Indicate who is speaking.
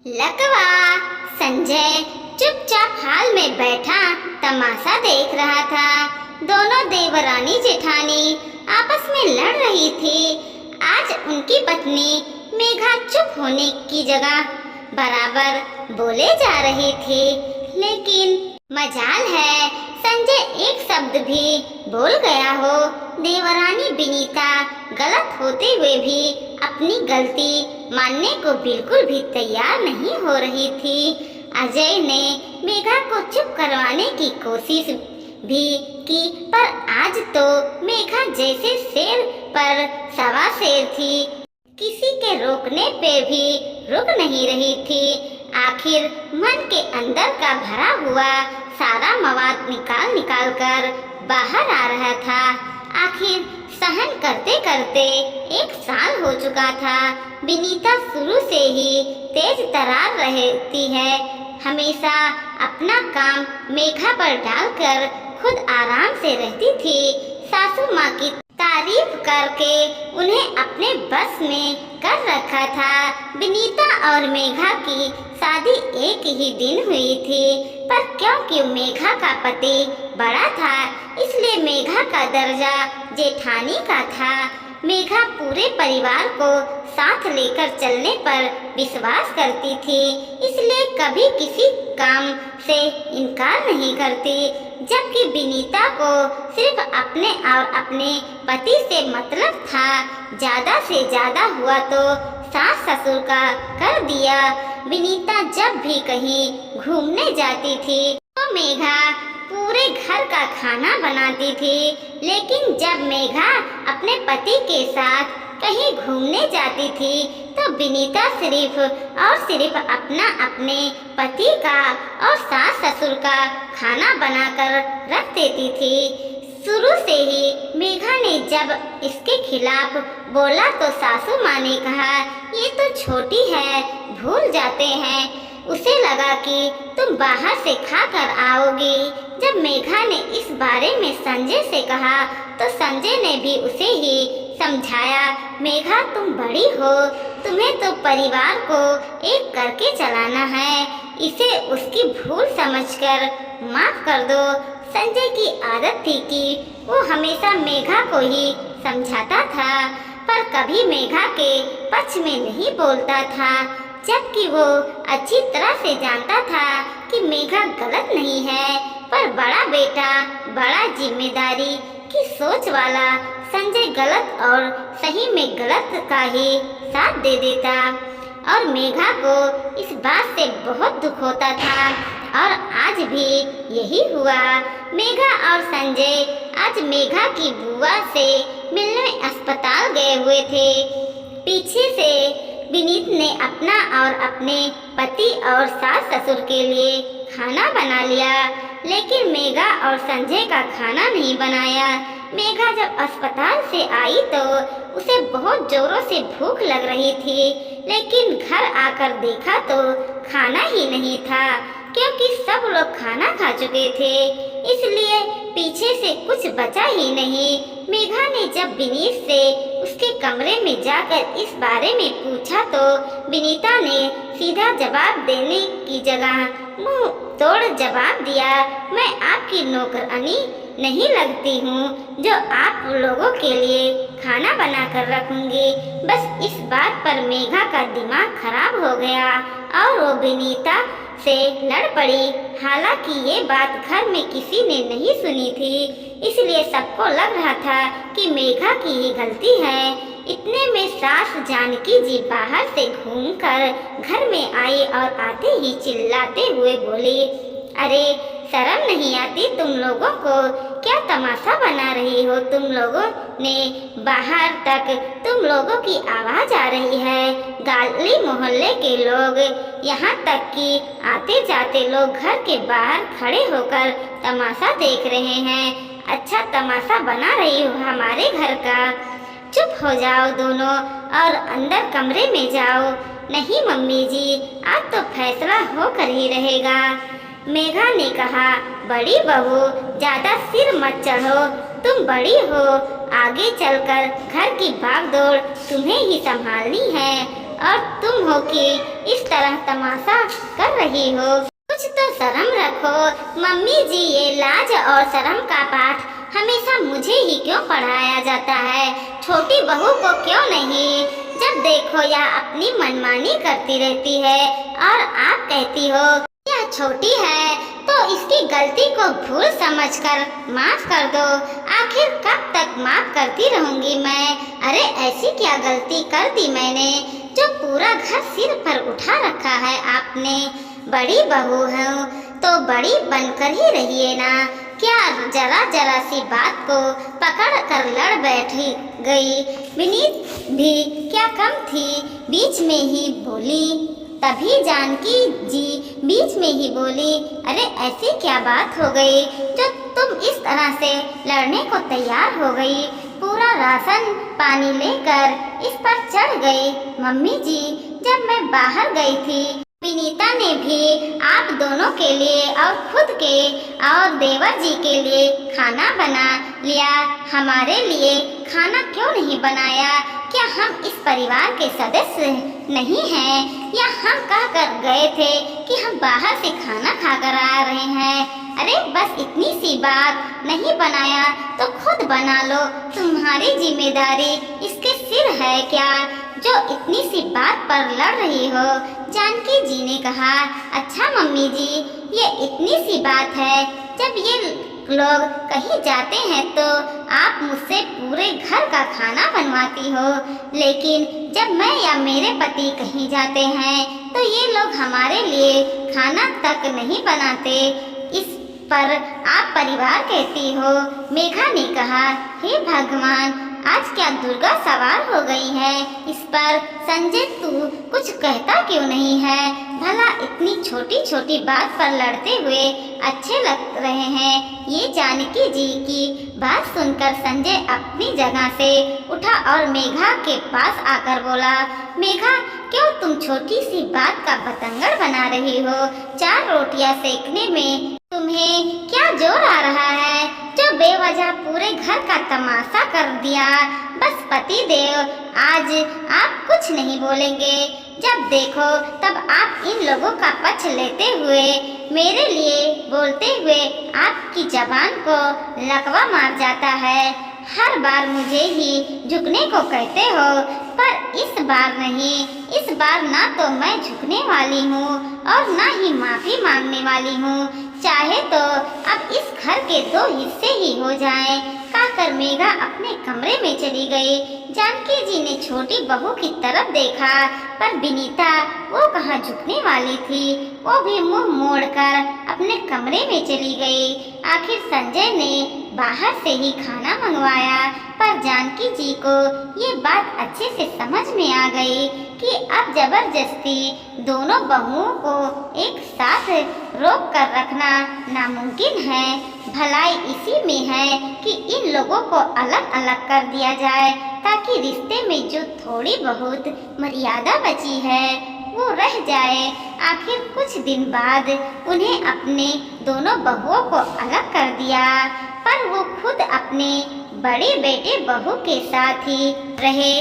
Speaker 1: लकवा। संजय चुपचाप हाल में बैठा तमाशा देख रहा था। दोनों देवरानी जेठानी आपस में लड़ रही थी। आज उनकी पत्नी मेघा चुप होने की जगह बराबर बोले जा रही थी, लेकिन मजाल है संजय एक शब्द भी बोल गया हो। देवरानी विनीता गलत होते हुए भी अपनी गलती मानने को बिल्कुल भी तैयार नहीं हो रही थी। अजय ने मेघा को चुप करवाने की कोशिश भी की, पर आज तो मेघा जैसे शेर पर सवा शेर थी, किसी के रोकने पे भी रुक नहीं रही थी। आखिर मन के अंदर का भरा हुआ सारा मवाद निकाल निकाल कर बाहर आ रहा था। आखिर सहन करते करते 1 साल हो चुका था। विनीता शुरू से ही तेज तर्रार रहती है, हमेशा अपना काम मेघा पर डालकर खुद आराम से रहती थी। सासू माँ की तारीफ करके उन्हें अपने बस में कर रखा था। विनीता और मेघा की शादी एक ही दिन हुई थी, पर क्योंकि मेघा का पति बड़ा था, इसलिए मेघा का दर्जा जेठानी का था। मेघा पूरे परिवार को साथ लेकर चलने पर विश्वास करती थी, इसलिए कभी किसी काम से इनकार नहीं करती। जबकि विनीता को सिर्फ अपने और अपने पति से मतलब था। ज्यादा से ज्यादा हुआ तो सास ससुर का कर दिया। विनीता जब भी कहीं घूमने जाती थी तो मेघा पूरे घर का खाना बनाती थी, लेकिन जब मेघा अपने पति के साथ कहीं घूमने जाती थी तो विनीता सिर्फ और सिर्फ अपने पति का और सास ससुर का खाना बनाकर रख देती थी। शुरू से ही मेघा ने जब इसके खिलाफ बोला तो सासू माँ ने कहा, ये तो छोटी है, भूल जाते हैं। उसे लगा कि तुम बाहर से खा कर आओगी। जब मेघा ने इस बारे में संजय से कहा तो संजय ने भी उसे ही समझाया, मेघा तुम बड़ी हो, तुम्हें तो परिवार को एक करके चलाना है, इसे उसकी भूल समझकर माफ कर दो। संजय की आदत थी कि वो हमेशा मेघा को ही समझाता था, पर कभी मेघा के पक्ष में नहीं बोलता था, जबकि वो अच्छी तरह से जानता था कि मेघा गलत नहीं है, पर बड़ा बेटा बड़ा जिम्मेदारी की सोच वाला संजय गलत और सही में गलत का ही साथ दे देता, और मेघा को इस बात से बहुत दुख होता था। और आज भी यही हुआ। मेघा और संजय आज मेघा की बुआ से मिलने अस्पताल गए हुए थे। पीछे से विनीत ने अपना और अपने पति और सास ससुर के लिए खाना बना लिया, लेकिन मेघा और संजय का खाना नहीं बनाया। मेघा जब अस्पताल से आई तो उसे बहुत जोरों से भूख लग रही थी, लेकिन घर आकर देखा तो खाना ही नहीं था, क्योंकि सब लोग खाना खा चुके थे, इसलिए पीछे से कुछ बचा ही नहीं। मेघा ने जब विनीत से उसके कमरे में जाकर इस बारे में पूछा तो विनीता ने सीधा जवाब देने की जगह मुंह तोड़ जवाब दिया, मैं आपकी नौकरानी नहीं लगती हूँ जो आप लोगों के लिए खाना बना कर रखूंगी। बस इस बात पर मेघा का दिमाग खराब हो गया और वो विनीता से लड़ पड़ी। हालांकि ये बात घर में किसी ने नहीं सुनी थी, इसलिए सबको लग रहा था कि मेघा की ही गलती है। इतने में सास जानकी जी बाहर से घूमकर घर में आई और आते ही चिल्लाते हुए बोली, अरे शर्म नहीं आती तुम लोगों को? क्या तमाशा बना रही हो तुम लोगों ने? बाहर तक तुम लोगों की आवाज आ रही है। गली मोहल्ले के लोग, यहाँ तक कि आते जाते लोग घर के बाहर खड़े होकर तमाशा देख रहे हैं। अच्छा तमाशा बना रही हो हमारे घर का? चुप हो जाओ दोनों और अंदर कमरे में जाओ। नहीं मम्मी जी, आज तो फैसला होकर ही रहेगा। मेघा ने कहा, बड़ी बहू ज्यादा सिर मत चढ़ो, तुम बड़ी हो, आगे चलकर घर की भागदौड़ तुम्हें ही संभालनी है और तुम हो कि इस तरह तमाशा कर रही हो। कुछ तो शर्म रखो। मम्मी जी, ये लाज और शर्म का पाठ हमेशा मुझे ही क्यों पढ़ाया जाता है, छोटी बहू को क्यों नहीं? जब देखो यह अपनी मनमानी करती रहती है और आप कहती हो यह छोटी है तो इसकी गलती को भूल समझकर माफ कर दो। आखिर कब तक माफ करती रहूंगी मैं? अरे ऐसी क्या गलती कर दी मैंने जो पूरा घर सिर पर उठा रखा है आपने? बड़ी बहू हूँ तो बड़ी बनकर ही रहिए ना। क्या जरा जरा सी बात को पकड़ कर लड़ बैठी गई। विनीत भी क्या कम थी, बीच में ही बोली। तभी जानकी जी बीच में ही बोली, अरे ऐसी क्या बात हो गई जो तुम इस तरह से लड़ने को तैयार हो गई? पूरा राशन पानी लेकर इस पर चढ़ गई। मम्मी जी, जब मैं बाहर गई थी विनीता ने भी आप दोनों के लिए और खुद के और देवर जी के लिए खाना बना लिया। हमारे लिए खाना क्यों नहीं बनाया? क्या हम इस परिवार के सदस्य नहीं हैं? या हम कह कर गए थे कि हम बाहर से खाना खाकर आ रहे हैं? अरे बस इतनी सी बात, नहीं बनाया तो खुद बना लो, तुम्हारी जिम्मेदारी इसके सिर है क्या जो इतनी सी बात पर लड़ रही हो? जानकी जी ने कहा, अच्छा मम्मी जी, ये इतनी सी बात है, जब ये लोग कहीं जाते हैं तो आप मुझसे पूरे घर का खाना बनवाती हो, लेकिन जब मैं या मेरे पति कहीं जाते हैं तो ये लोग हमारे लिए खाना तक नहीं बनाते। इस पर आप परिवार कहती हो। मेघा ने कहा, हे भगवान, आज क्या दुर्गा सवार हो गई है? इस पर संजय तू कुछ कहता क्यों नहीं है? भला इतनी छोटी छोटी बात पर लड़ते हुए अच्छे लग रहे हैं। ये जानकी जी की बात सुनकर संजय अपनी जगह से उठा और मेघा के पास आकर बोला, मेघा, क्यों तुम छोटी सी बात का बतंगड़ बना रही हो? 4 रोटियां सेकने में तुम्हें क्या जोर आ रहा है जो बेवजह पूरे घर का तमाशा कर दिया? बस पति देव, आज आप कुछ नहीं बोलेंगे। जब देखो तब आप इन लोगों का पक्ष लेते हुए मेरे लिए बोलते हुए आपकी जबान को लकवा मार जाता है। हर बार मुझे ही झुकने को कहते हो, पर इस बार नहीं। इस बार ना तो मैं झुकने वाली हूँ और ना ही माफी मांगने वाली हूँ। चाहे तो अब इस घर के 2 हिस्से ही हो जाएं। कहकर मेघा अपने कमरे में चली गई। जानकी जी ने छोटी बहू की तरफ देखा, पर विनीता वो कहाँ झुकने वाली थी, वो भी मुंह मोड़कर अपने कमरे में चली गई। आखिर संजय ने बाहर से ही खाना मंगवाया, पर जानकी जी को ये बात अच्छे से समझ में आ गई कि अब जबरदस्ती दोनों बहुओं को एक साथ रोक कर रखना नामुमकिन है। भलाई इसी में है कि इन लोगों को अलग अलग कर दिया जाए, ताकि रिश्ते में जो थोड़ी बहुत मर्यादा बची है वो रह जाए। आखिर कुछ दिन बाद उन्हें अपने दोनों बहुओं को अलग कर दिया, पर वो खुद अपने बड़े बेटे बहू के साथ ही रहे।